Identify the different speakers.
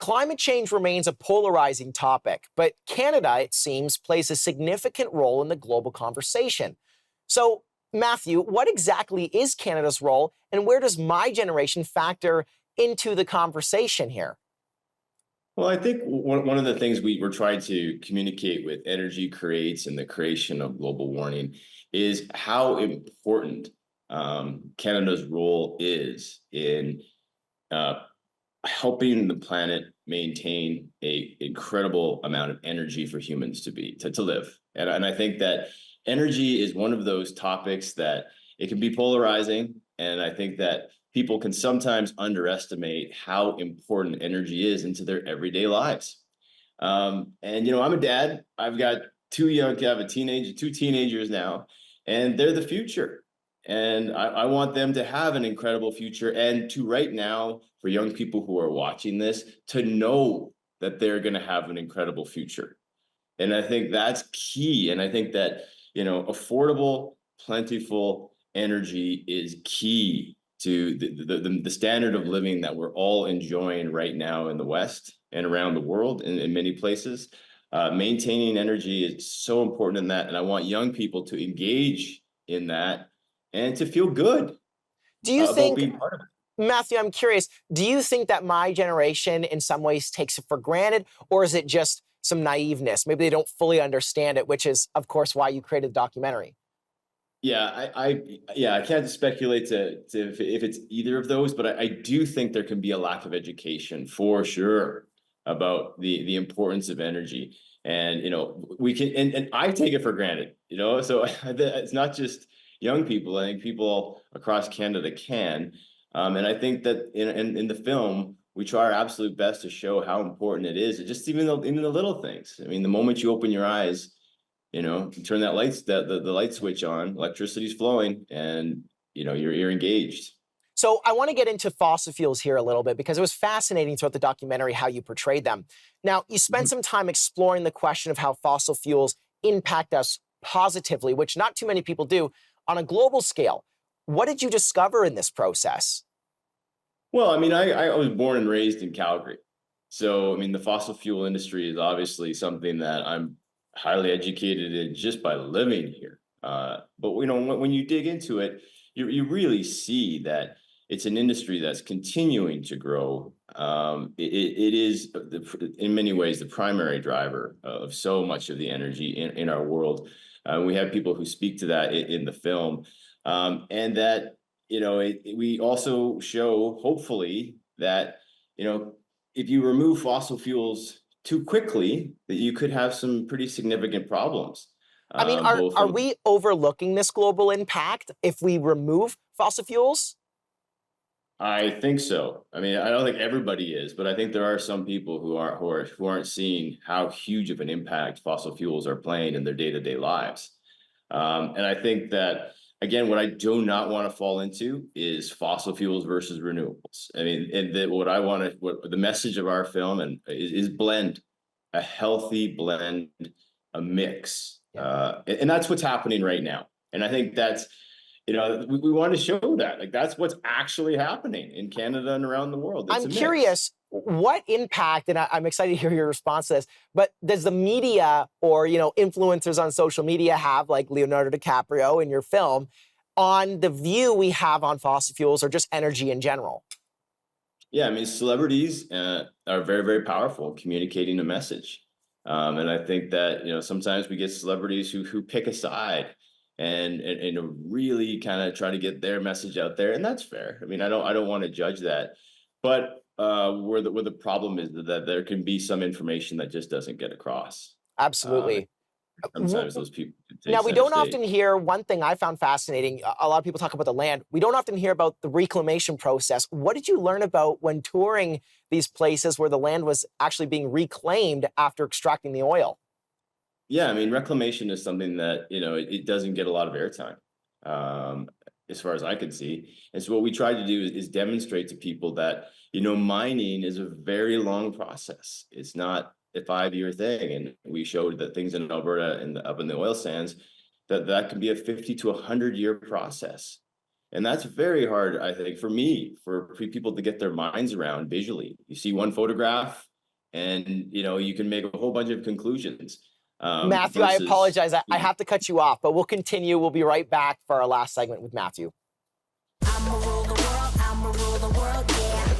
Speaker 1: Climate change remains a polarizing topic, but Canada, it seems, plays a significant role in the global conversation. So, Matthew, what exactly is Canada's role, and where does my generation factor into the conversation here?
Speaker 2: Well, I think one of the things we're trying to communicate with Energy Creates and the creation of global warming is how important Canada's role is in uh, helping the planet maintain a incredible amount of energy for humans to live. And I think that energy is one of those topics that it can be polarizing. And I think that people can sometimes underestimate how important energy is into their everyday lives. And I'm a dad. I've got I have two teenagers now, and they're the future. And I want them to have an incredible future, and to right now, for young people who are watching this, to know that they're going to have an incredible future. And I think that's key. And I think that, affordable, plentiful energy is key to the standard of living that we're all enjoying right now in the West and around the world in many places. Maintaining energy is so important in that. And I want young people to engage in that and to feel good
Speaker 1: Do you
Speaker 2: about
Speaker 1: think,
Speaker 2: being part of it.
Speaker 1: Matthew, I'm curious, do you think that my generation in some ways takes it for granted, or is it just some naiveness? Maybe they don't fully understand it, which is, of course, why you created the documentary.
Speaker 2: Yeah, I can't speculate to if it's either of those, but I do think there can be a lack of education for sure about the importance of energy. And we can and I take it for granted, so it's not just young people. I think people across Canada can. And I think that in the film, we try our absolute best to show how important it is, just even in the little things. I mean, the moment you open your eyes, you turn that the light switch on, electricity's flowing, and you're engaged.
Speaker 1: So I want to get into fossil fuels here a little bit because it was fascinating throughout the documentary how you portrayed them. Now, you spent some time exploring the question of how fossil fuels impact us positively, which not too many people do, on a global scale. What did you discover in this process?
Speaker 2: Well, I mean, I was born and raised in Calgary. So, I mean, the fossil fuel industry is obviously something that I'm highly educated in just by living here. But, when you dig into it, you really see that it's an industry that's continuing to grow. It is, in many ways, the primary driver of so much of the energy in our world. We have people who speak to that in the film. And that we also show, hopefully, that if you remove fossil fuels too quickly, that you could have some pretty significant problems.
Speaker 1: I mean, are we overlooking this global impact if we remove fossil fuels?
Speaker 2: I think so. I mean, I don't think everybody is, but I think there are some people who aren't seeing how huge of an impact fossil fuels are playing in their day-to-day lives. And I think that, again, what I do not want to fall into is fossil fuels versus renewables. I mean, and what the message of our film is blend, a healthy blend, a mix. And that's what's happening right now. And I think that's, we want to show that, like, that's what's actually happening in Canada and around the world.
Speaker 1: I'm curious what impact, and I'm excited to hear your response to this, but does the media or, influencers on social media have, like Leonardo DiCaprio in your film, on the view we have on fossil fuels or just energy in general?
Speaker 2: Yeah, I mean, celebrities are very, very powerful in communicating a message. And I think that, sometimes we get celebrities who pick a side and really kind of try to get their message out there. And that's fair. I mean, I don't want to judge that. But where the problem is that there can be some information that just doesn't get across.
Speaker 1: Absolutely.
Speaker 2: Sometimes those people take
Speaker 1: Now, we
Speaker 2: center
Speaker 1: don't
Speaker 2: stage.
Speaker 1: often hear one thing I found fascinating. A lot of people talk about the land. We don't often hear about the reclamation process. What did you learn about when touring these places where the land was actually being reclaimed after extracting the oil?
Speaker 2: Yeah, I mean, reclamation is something that, it doesn't get a lot of airtime, as far as I can see. And so what we try to do is demonstrate to people that, mining is a very long process. It's not a 5-year thing. And we showed that things in Alberta and up in the oil sands, that can be a 50 to 100-year process. And that's very hard, I think, for people to get their minds around visually. You see one photograph, and you can make a whole bunch of conclusions.
Speaker 1: Matthew, I
Speaker 2: Versus,
Speaker 1: apologize. I have to cut you off, but we'll continue. We'll be right back for our last segment with Matthew.
Speaker 3: I'ma rule the world, yeah.